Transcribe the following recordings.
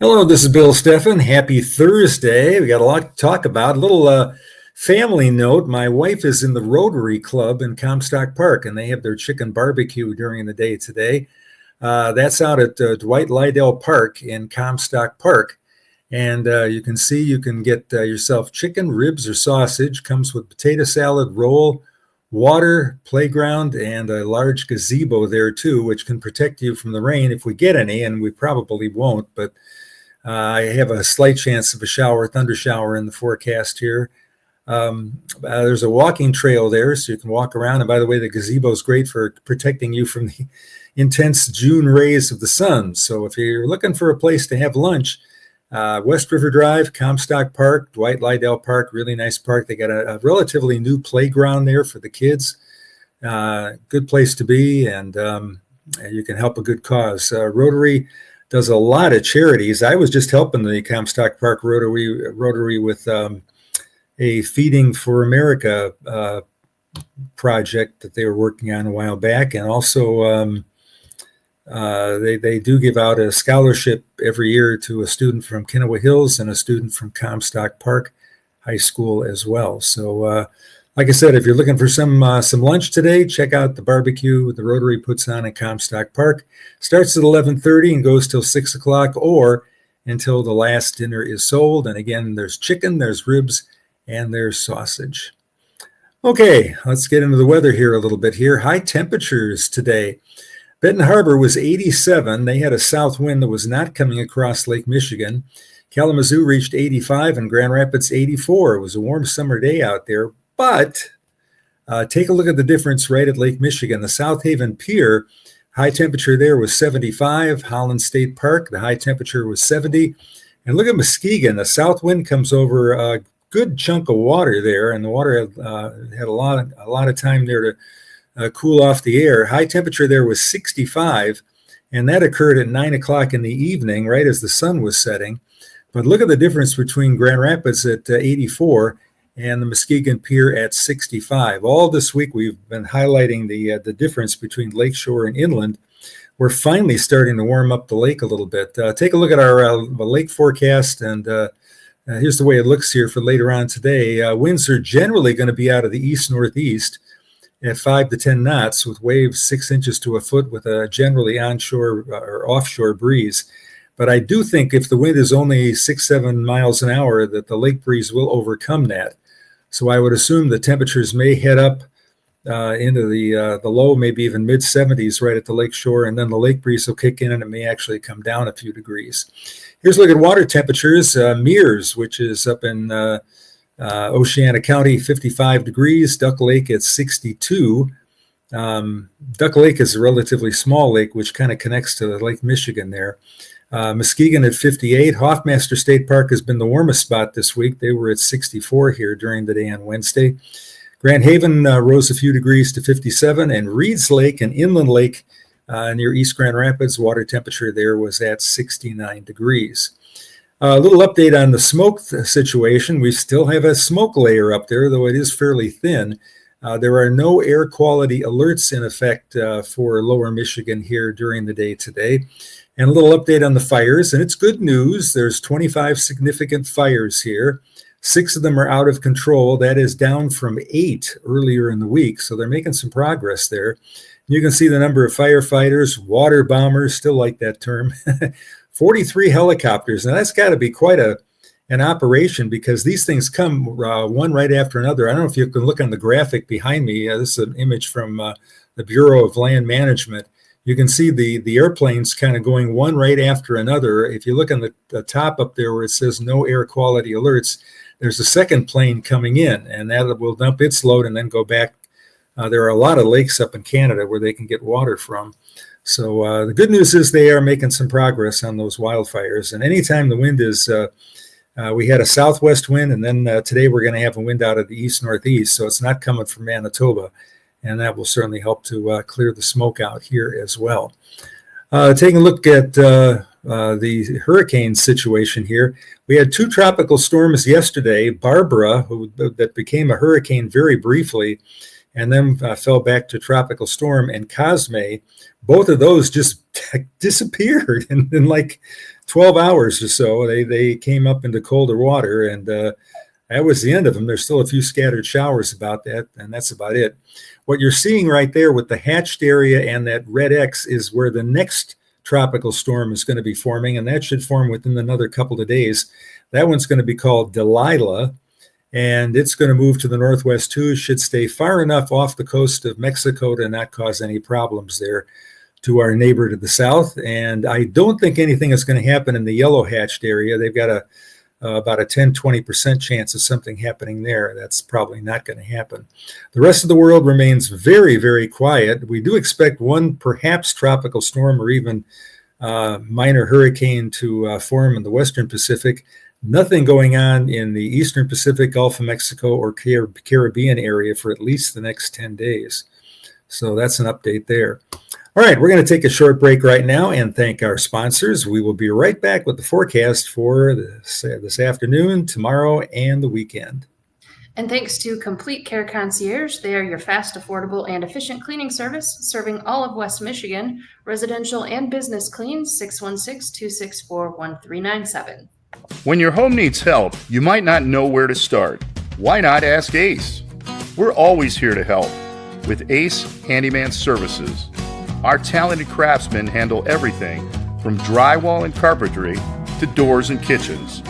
Hello, this is Bill Steffen. Happy Thursday. We got a lot to talk about. A little family note. My wife is in the Rotary Club in Comstock Park, and they have their chicken barbecue during the day today. That's out at Dwight Lydell Park in Comstock Park. And you can see you can get yourself chicken, ribs, or sausage. Comes with potato salad, roll, water, playground, and a large gazebo there too, which can protect you from the rain if we get any, and we probably won't, but I have a slight chance of a thunder shower in the forecast here. There's a walking trail there, so you can walk around. And by the way, the gazebo is great for protecting you from the intense June rays of the sun. So if you're looking for a place to have lunch, West River Drive, Comstock Park, Dwight Lydell Park, really nice park. They got a relatively new playground there for the kids. Good place to be, and you can help a good cause. Rotary does a lot of charities. I was just helping the Comstock Park Rotary with a Feeding for America project that they were working on a while back, and also they do give out a scholarship every year to a student from Kenowa Hills and a student from Comstock Park High School as well. So, like I said, if you're looking for some lunch today, check out the barbecue the Rotary puts on at Comstock Park. Starts at 11:30 and goes till 6 o'clock or until the last dinner is sold. And again, there's chicken, there's ribs, and there's sausage. Okay, let's get into the weather here a little bit here. High temperatures today. Benton Harbor was 87. They had a south wind that was not coming across Lake Michigan. Kalamazoo reached 85 and Grand Rapids 84. It was a warm summer day out there. But take a look at the difference right at Lake Michigan. The South Haven Pier, high temperature there was 75. Holland State Park, the high temperature was 70. And look at Muskegon. The south wind comes over a good chunk of water there, and the water had a lot of time there to cool off the air. High temperature there was 65, and that occurred at 9 o'clock in the evening, right as the sun was setting. But look at the difference between Grand Rapids at 84 and the Muskegon Pier at 65. All this week we've been highlighting the difference between lakeshore and inland. We're finally starting to warm up the lake a little bit. Take a look at our lake forecast, and here's the way it looks here for later on today. Winds are generally going to be out of the east-northeast at 5 to 10 knots with waves 6 inches to a foot with a generally onshore or offshore breeze. But I do think if the wind is only 6-7 miles an hour, that the lake breeze will overcome that. So I would assume the temperatures may head up into the low, maybe even mid 70s right at the lake shore, and then the lake breeze will kick in and it may actually come down a few degrees. Here's a look at water temperatures. Mears, which is up in Oceana County, 55 degrees. Duck Lake at 62. Duck Lake is a relatively small lake, which kind of connects to Lake Michigan there. Muskegon at 58. Hoffmaster State Park has been the warmest spot this week. They were at 64 here during the day on Wednesday. Grand Haven rose a few degrees to 57, and Reeds Lake and Inland Lake near East Grand Rapids, water temperature there was at 69 degrees. A little update on the smoke situation. We still have a smoke layer up there, though it is fairly thin. There are no air quality alerts in effect for lower Michigan here during the day today. And a little update on the fires, and it's good news. There's 25 significant fires here. 6 of them are out of control. That is down from 8 earlier in the week, so they're making some progress there. You can see the number of firefighters, water bombers, still like that term, 43 helicopters. Now that's got to be quite an operation because these things come one right after another. I don't know if you can look on the graphic behind me. This is an image from the Bureau of Land Management. You can see the airplanes kind of going one right after another. If you look on the top up there where it says no air quality alerts, there's a second plane coming in, and that will dump its load and then go back. There are a lot of lakes up in Canada where they can get water from. So the good news is they are making some progress on those wildfires. And anytime the wind is, we had a southwest wind, and then today we're going to have a wind out of the east-northeast, so it's not coming from Manitoba. And that will certainly help to clear the smoke out here as well. Taking a look at the hurricane situation here. We had 2 tropical storms yesterday. Barbara, that became a hurricane very briefly, and then fell back to tropical storm, and Cosme. Both of those just disappeared in like 12 hours or so, they came up into colder water, and that was the end of them. There's still a few scattered showers about that, and that's about it. What you're seeing right there with the hatched area and that red X is where the next tropical storm is going to be forming, and that should form within another couple of days. That one's going to be called Delilah, and it's going to move to the northwest too. It should stay far enough off the coast of Mexico to not cause any problems there to our neighbor to the south. And I don't think anything is going to happen in the yellow hatched area. They've got about a 10-20% chance of something happening there. That's probably not going to happen. The rest of the world remains very, very quiet. We do expect one perhaps tropical storm or even minor hurricane to form in the western Pacific. Nothing going on in the eastern Pacific, Gulf of Mexico, or Caribbean area for at least the next 10 days. So that's an update there. All right, we're going to take a short break right now and thank our sponsors. We will be right back with the forecast for this afternoon, tomorrow, and the weekend. And thanks to Complete Care Concierge, they are your fast, affordable, and efficient cleaning service serving all of West Michigan, residential and business cleans, 616-264-1397. When your home needs help, you might not know where to start. Why not ask Ace? We're always here to help with Ace Handyman Services. Our talented craftsmen handle everything from drywall and carpentry to doors and kitchens.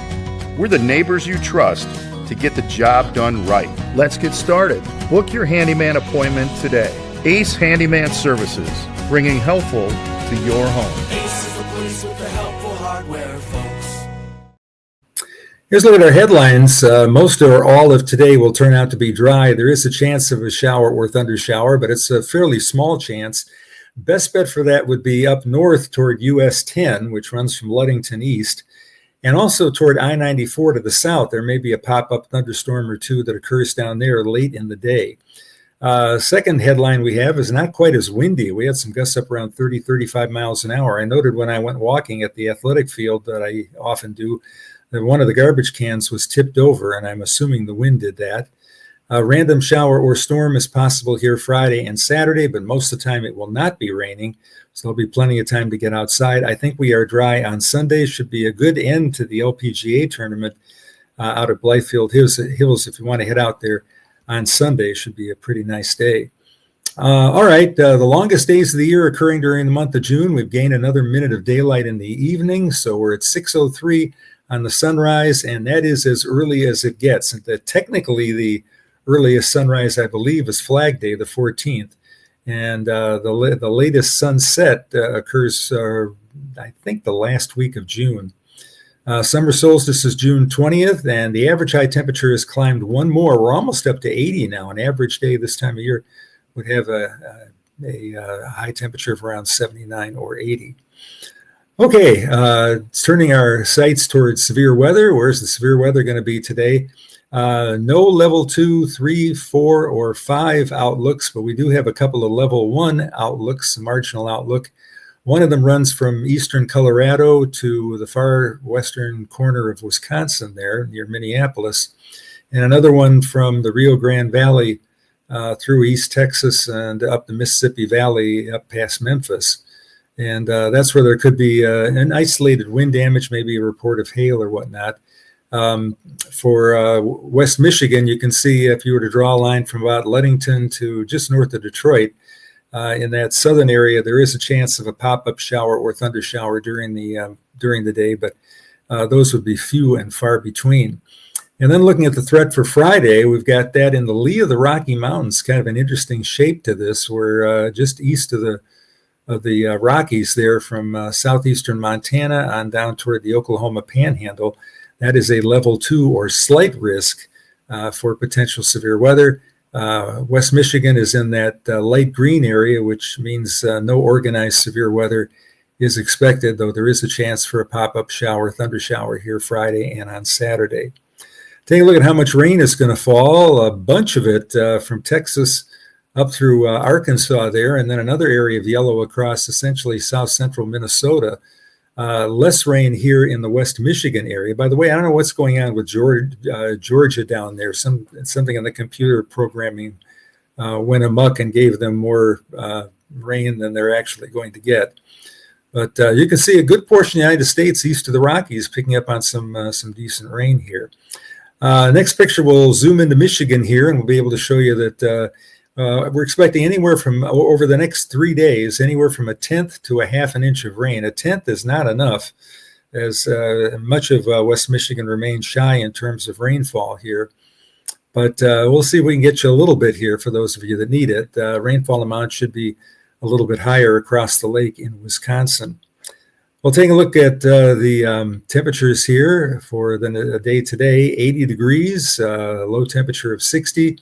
We're the neighbors you trust to get the job done right. Let's get started. Book your handyman appointment today. Ace Handyman Services, bringing helpful to your home. Ace is the place with the helpful hardware, folks. Here's a look at our headlines. Most or all of today will turn out to be dry. There is a chance of a shower or thunder shower, but it's a fairly small chance. Best bet for that would be up north toward US 10, which runs from Ludington east, and also toward I-94 to the south. There may be a pop-up thunderstorm or two that occurs down there late in the day. Second headline we have is not quite as windy. We had some gusts up around 30, 35 miles an hour. I noted when I went walking at the athletic field that I often do, that one of the garbage cans was tipped over, and I'm assuming the wind did that. A random shower or storm is possible here Friday and Saturday, but most of the time it will not be raining, so there'll be plenty of time to get outside. I think we are dry on Sunday. Should be a good end to the LPGA tournament out at Blythefield Hills. If you want to head out there on Sunday, should be a pretty nice day. All right, the longest days of the year occurring during the month of June. We've gained another minute of daylight in the evening, so we're at 6:03 on the sunrise, and that is as early as it gets. And technically, the earliest sunrise, I believe, is Flag Day, the 14th. And the latest sunset occurs, I think, the last week of June. Summer solstice is June 20th, and the average high temperature has climbed one more. We're almost up to 80 now. An average day this time of year would have a high temperature of around 79 or 80. Okay, turning our sights towards severe weather. Where's the severe weather going to be today? No level 2, 3, 4, or 5 outlooks, but we do have a couple of level 1 outlooks, marginal outlook. One of them runs from eastern Colorado to the far western corner of Wisconsin there near Minneapolis, and another one from the Rio Grande Valley through East Texas and up the Mississippi Valley up past Memphis. And that's where there could be an isolated wind damage, maybe a report of hail or whatnot. For West Michigan, you can see if you were to draw a line from about Ludington to just north of Detroit, in that southern area, there is a chance of a pop-up shower or thunder shower during the day, but those would be few and far between. And then looking at the threat for Friday, we've got that in the lee of the Rocky Mountains, kind of an interesting shape to this. We're just east of the Rockies there from southeastern Montana on down toward the Oklahoma Panhandle. That is a level 2 or slight risk for potential severe weather. West Michigan is in that light green area, which means no organized severe weather is expected, though there is a chance for a pop-up shower, thunder shower here Friday and on Saturday. Take a look at how much rain is going to fall. A bunch of it from Texas up through Arkansas there, and then another area of yellow across essentially south central Minnesota. Less rain here in the West Michigan area. By the way, I don't know what's going on with Georgia down there. Something in the computer programming went amok and gave them more rain than they're actually going to get. But you can see a good portion of the United States east of the Rockies picking up on some decent rain here. Next picture, we'll zoom into Michigan here, and we'll be able to show you that we're expecting anywhere from, over the next 3 days, anywhere from a tenth to a half an inch of rain. A tenth is not enough, as much of West Michigan remains shy in terms of rainfall here. But we'll see if we can get you a little bit here for those of you that need it. Rainfall amount should be a little bit higher across the lake in Wisconsin. We'll take a look at the temperatures here for the day today. 80 degrees, low temperature of 60.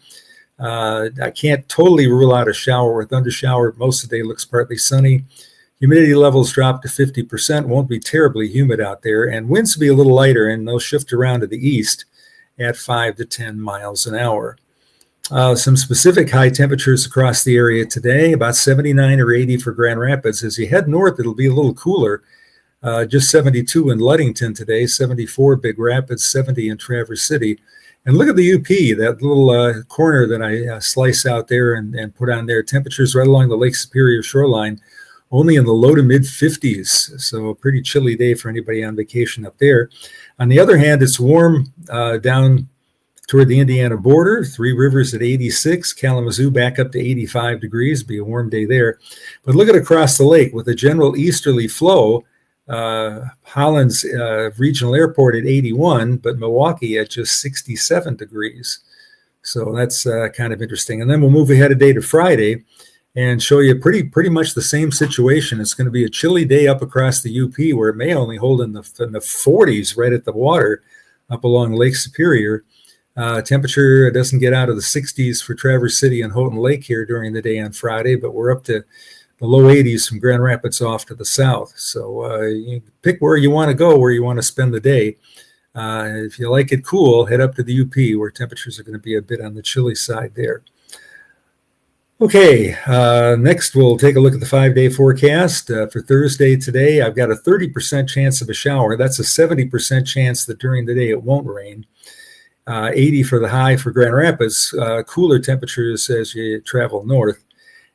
I can't totally rule out a shower or thunder shower. Most of the day looks partly sunny. Humidity levels drop to 50%. Won't be terribly humid out there. And winds will be a little lighter, and they'll shift around to the east at 5 to 10 miles an hour. Some specific high temperatures across the area today, about 79 or 80 for Grand Rapids. As you head north, it'll be a little cooler. Just 72 in Ludington today, 74 Big Rapids, 70 in Traverse City. And look at the UP, that little corner that I slice out there and put on there. Temperatures right along the Lake Superior shoreline, only in the low to mid 50s. So a pretty chilly day for anybody on vacation up there. On the other hand, it's warm down toward the Indiana border. Three Rivers at 86, Kalamazoo back up to 85 degrees. Be a warm day there. But look at across the lake with a general easterly flow. Holland's regional airport at 81, but Milwaukee at just 67 degrees. So that's kind of interesting. And then we'll move ahead a day to Friday and show you pretty much the same situation. It's going to be a chilly day up across the UP, where it may only hold in the 40s right at the water up along Lake Superior. Temperature doesn't get out of the 60s for Traverse City and Houghton Lake here during the day on Friday, but we're up to the low 80s from Grand Rapids off to the south. So you pick where you want to go, where you want to spend the day. If you like it cool, head up to the UP, where temperatures are going to be a bit on the chilly side there. Okay, next we'll take a look at the 5-day forecast. For Thursday today, I've got a 30% chance of a shower. That's a 70% chance that during the day it won't rain. 80 for the high for Grand Rapids. Cooler temperatures as you travel north.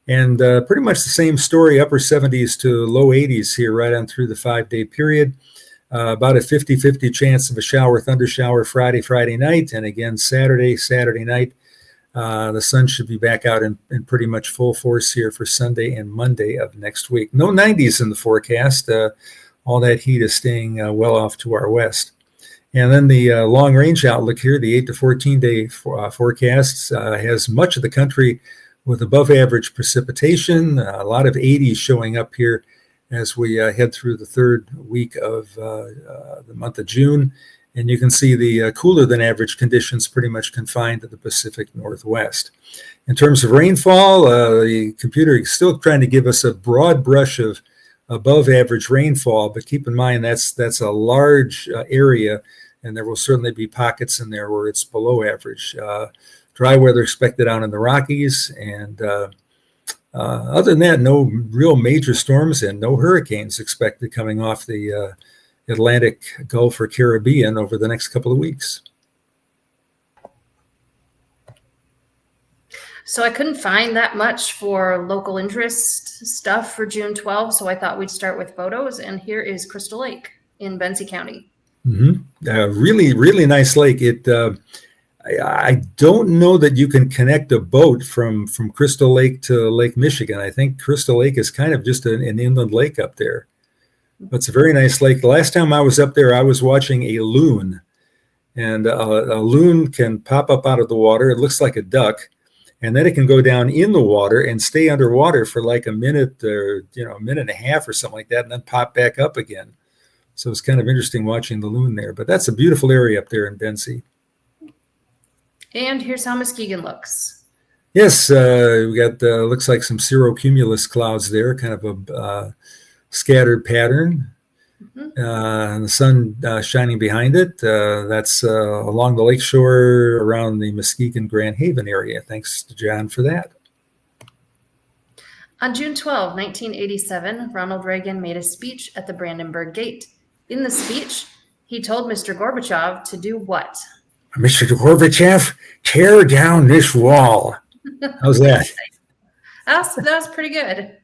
And pretty much the same story, upper 70s to low 80s here right on through the 5-day period. About a 50-50 chance of a shower, thunder shower Friday night. And again, Saturday night. The sun should be back out in pretty much full force here for Sunday and Monday of next week. No 90s in the forecast. All that heat is staying well off to our west. And then the long-range outlook here, the 8 to 14-day forecast, has much of the country with above-average precipitation. A lot of 80s showing up here as we head through the third week of the month of June. And you can see the cooler than average conditions pretty much confined to the Pacific Northwest. In terms of rainfall, the computer is still trying to give us a broad brush of above average rainfall, but keep in mind that's a large area, and there will certainly be pockets in there where it's below average. Dry weather expected out in the Rockies, and other than that, no real major storms and no hurricanes expected coming off the Atlantic, Gulf, or Caribbean over the next couple of weeks. So I couldn't find that much for local interest stuff for June 12th, so I thought we'd start with photos, and here is Crystal Lake in Benzie County. Really, really nice lake. I don't know that you can connect a boat from Crystal Lake to Lake Michigan. I think Crystal Lake is kind of just an inland lake up there. But it's a very nice lake. The last time I was up there, I was watching a loon. And a loon can pop up out of the water. It looks like a duck. And then it can go down in the water and stay underwater for like a minute or a minute and a half or something like that, and then pop back up again. So it's kind of interesting watching the loon there. But that's a beautiful area up there in Benzie. And here's how Muskegon looks. Yes, we got looks like some cirrocumulus clouds there, kind of a scattered pattern. And the sun shining behind it. That's along the lakeshore around the Muskegon Grand Haven area. Thanks to John for that. On June 12, 1987, Ronald Reagan made a speech at the Brandenburg Gate. In the speech, he told Mr. Gorbachev to do what? Mr. Gorbachev, tear down this wall. How's that? That was pretty good.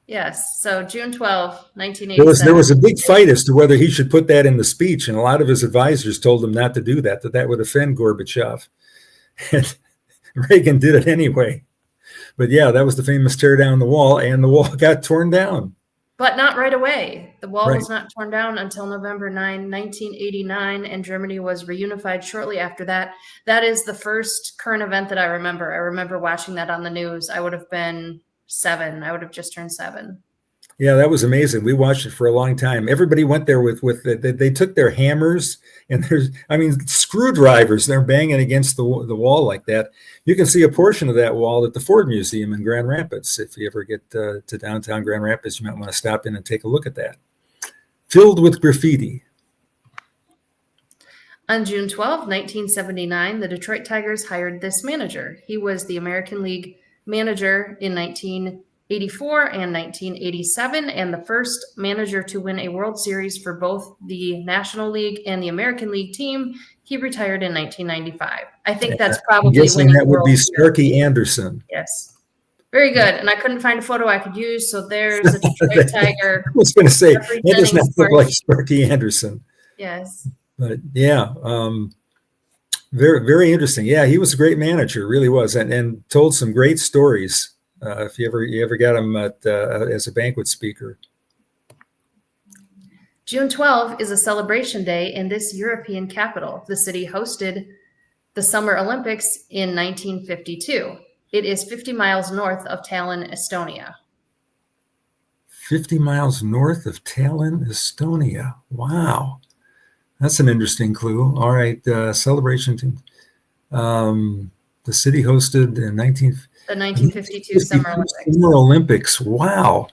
Yes. So June 12, There 1987. was a big fight as to whether he should put that in the speech, and a lot of his advisors told him not to do that, that would offend Gorbachev. And Reagan did it anyway. But yeah, that was the famous tear down the wall, and the wall got torn down. But not right away. The wall Right. was not torn down until November 9, 1989, and Germany was reunified shortly after that. That is the first current event that I remember. I remember watching that on the news. I would have been 7. I would have just turned 7. Yeah, that was amazing. We watched it for a long time. Everybody went there with they took their hammers and screwdrivers. They're banging against the wall like that. You can see a portion of that wall at the Ford Museum in Grand Rapids. If you ever get to downtown Grand Rapids, you might want to stop in and take a look at that. Filled with graffiti. On June 12, 1979, the Detroit Tigers hired this manager. He was the American League manager in 1984 and 1987, and the first manager to win a World Series for both the National League and the American League team. He retired in 1995. I think that's probably I'm guessing winning that would World be Series. Starkey Anderson. Yes. Very good. And I couldn't find a photo I could use, so there's a Detroit Tiger. I was going to say, that does not look like Sparky. Starkey Anderson. Yes. But yeah, very, very interesting. Yeah, he was a great manager, really was, and told some great stories. If you ever got him as a banquet speaker. June 12 is a celebration day in this European capital. The city hosted the Summer Olympics in 1952. It is 50 miles north of Tallinn, Estonia. 50 miles north of Tallinn, Estonia. Wow. That's an interesting clue. All right, celebration team. The city hosted in The 1952 Summer Olympics. Summer Olympics. Wow.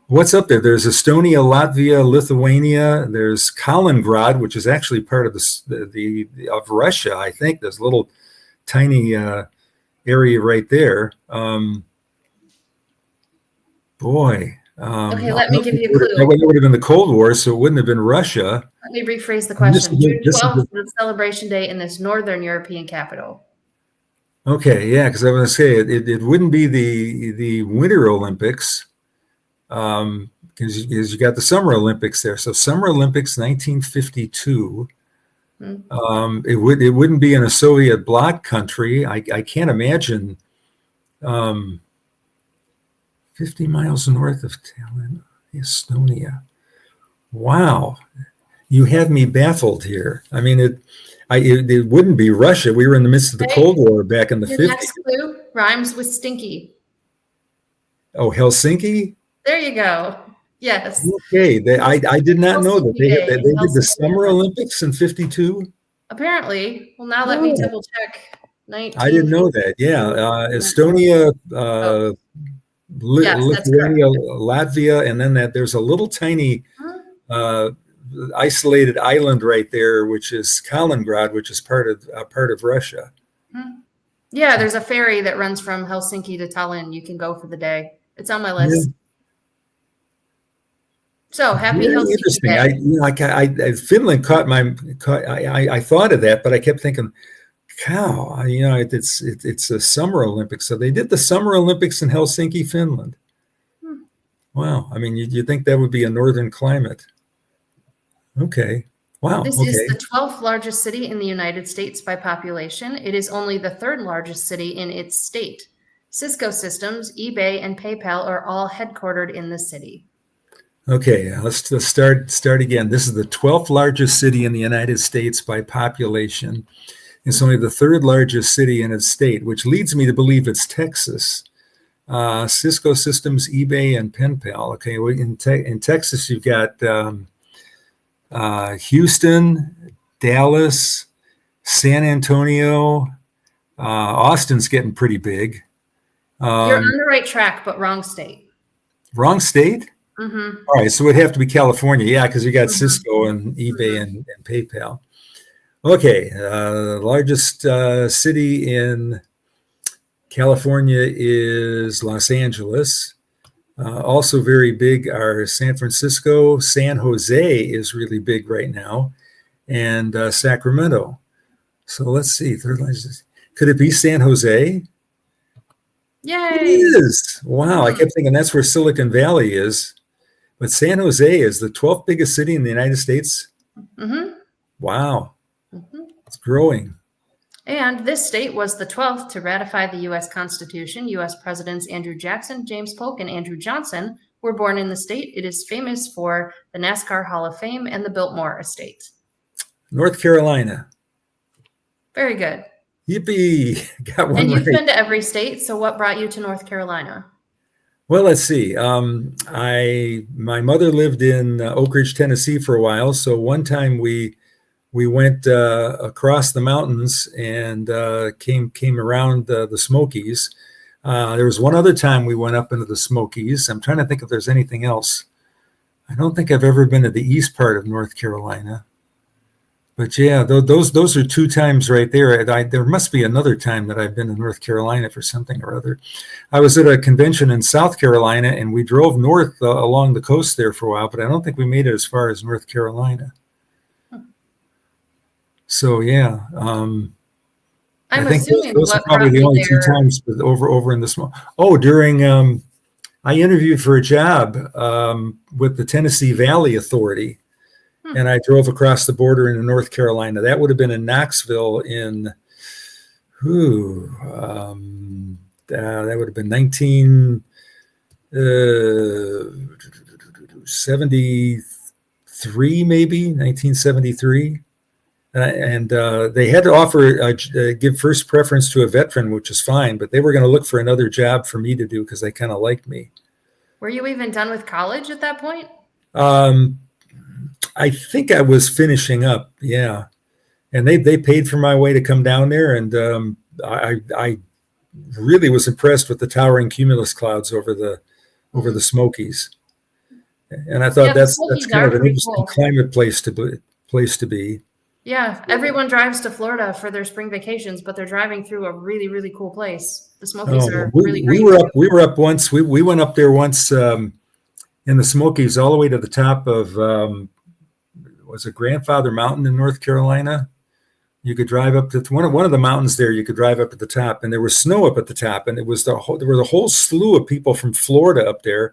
What's up there? There's Estonia, Latvia, Lithuania. There's Kaliningrad, which is actually part of of Russia, I think. There's a little tiny area right there. Boy. Okay, let me give you a clue. That would have been the Cold War, so it wouldn't have been Russia. Let me rephrase the question. June this is 12th is the celebration day in this northern European capital. Okay, yeah, because I was going to say it wouldn't be the Winter Olympics, because you got the Summer Olympics there. So Summer Olympics 1952. It wouldn't be in a Soviet bloc country. I can't imagine. 50 miles north of Tallinn, Estonia. Wow, you have me baffled here. I mean, it wouldn't be Russia. We were in the midst of the Cold War back in the 50s. Your next clue rhymes with stinky. Oh, Helsinki? There you go. Yes. Okay, I did not know that. They did the Helsinki. Summer Olympics in 52? Apparently. Well, now let me double check. I didn't know that. Yeah, Estonia, Yes, that's Lithuania, Latvia, and then there's a little tiny isolated island right there, which is Kaliningrad, which is part of Russia. Yeah, there's a ferry that runs from Helsinki to Tallinn. You can go for the day. It's on my list. Yeah. So happy Very Helsinki interesting. Day. Finland I thought of that, but I kept thinking, cow, it's a Summer Olympics. So they did the Summer Olympics in Helsinki, Finland. Wow. I mean, you'd think that would be a northern climate. Okay. Wow. This is the 12th largest city in the United States by population. It is only the 3rd largest city in its state. Cisco Systems, eBay, and PayPal are all headquartered in the city. Okay, let's start again. This is the 12th largest city in the United States by population. It's only the 3rd largest city in its state, which leads me to believe it's Texas. Cisco Systems, eBay, and PayPal. Okay, in Texas, you've got Houston, Dallas, San Antonio. Austin's getting pretty big. You're on the right track, but wrong state. Wrong state? Mm-hmm. All right, so it'd have to be California. Yeah, because you got Cisco and eBay and PayPal. Okay, the largest city in California is Los Angeles. Also very big are San Francisco. San Jose is really big right now, and Sacramento. So let's see, 3rd largest. Could it be San Jose? It Yay! is. Wow. I Mhm. kept thinking that's where Silicon Valley is. But San Jose is the 12th biggest city in the United States. Mhm. Wow. Mhm. It's growing. And this state was the 12th to ratify the U.S. Constitution. U.S. Presidents Andrew Jackson, James Polk, and Andrew Johnson were born in the state. It is famous for the NASCAR Hall of Fame and the Biltmore Estate. North Carolina. Very good. Yippee. Got one And you've right. been to every state, so what brought you to North Carolina? Well, let's see. My mother lived in Oak Ridge, Tennessee for a while. So one time we went across the mountains and came around the Smokies. There was one other time we went up into the Smokies. I'm trying to think if there's anything else. I don't think I've ever been to the east part of North Carolina. But yeah, those are two times right there. There must be another time that I've been to North Carolina for something or other. I was at a convention in South Carolina, and we drove north along the coast there for a while, but I don't think we made it as far as North Carolina. So yeah, I'm I think assuming those are what probably brought the you only two there. times over in the small. Oh, during I interviewed for a job with the Tennessee Valley Authority, and I drove across the border into North Carolina. That would have been in Knoxville in that would have been 1973, maybe 1973. And they had to offer give first preference to a veteran, which is fine, but they were going to look for another job for me to do because they kind of liked me. Were you even done with college at that point? I think I was finishing up, yeah. And they paid for my way to come down there, and I really was impressed with the towering cumulus clouds over the Smokies. And I thought Yeah, the that's Smokies kind are of an pretty interesting cool. climate place to be. Yeah, everyone drives to Florida for their spring vacations, but they're driving through a really, really cool place. The Smokies Oh, are really we great were too. up once. We went up there once in the Smokies, all the way to the top of was it Grandfather Mountain in North Carolina. You could drive up to one of the mountains there. You could drive up at the top, and there was snow up at the top, and there was a whole slew of people from Florida up there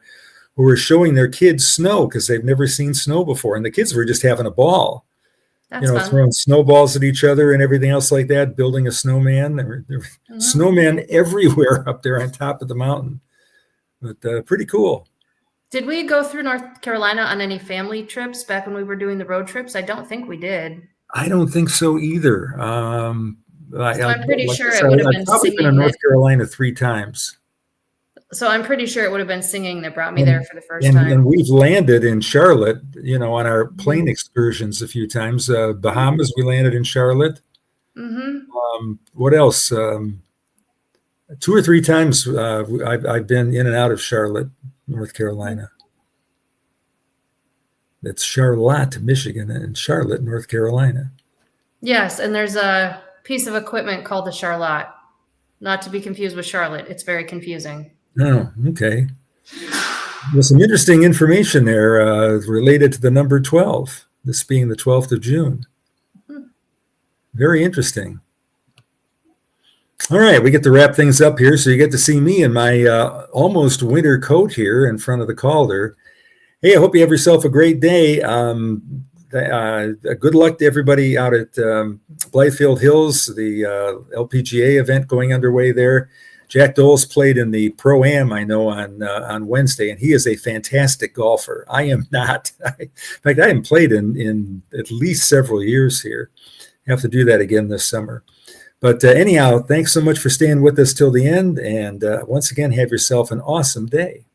who were showing their kids snow because they've never seen snow before, and the kids were just having a ball. That's fun. Throwing snowballs at each other and everything else like that, building a snowman. There were snowmen everywhere up there on top of the mountain, but pretty cool. Did we go through North Carolina on any family trips back when we were doing the road trips? I don't think we did. I don't think so either. So I'm pretty like sure I it said, would have I've been probably been in singing North Carolina 3 times. So I'm pretty sure it would have been singing that brought me there for the first And time. we've landed in Charlotte, on our plane excursions a few times. Bahamas, we landed in Charlotte. What else? 2 or 3 times I've been in and out of Charlotte, North Carolina. It's Charlotte, Michigan, and Charlotte, North Carolina. Yes, and there's a piece of equipment called the Charlotte. Not to be confused with Charlotte. It's very confusing. Oh, okay. There's some interesting information there related to the number 12, this being the 12th of June. Very interesting. All right, we get to wrap things up here. So you get to see me in my almost winter coat here in front of the Calder. Hey, I hope you have yourself a great day. Good luck to everybody out at Blythefield Hills, the LPGA event going underway there. Jack Doles played in the Pro-Am, I know, on Wednesday, and he is a fantastic golfer. I am not. In fact, I haven't played in at least several years here. I have to do that again this summer. But anyhow, thanks so much for staying with us till the end. And once again, have yourself an awesome day.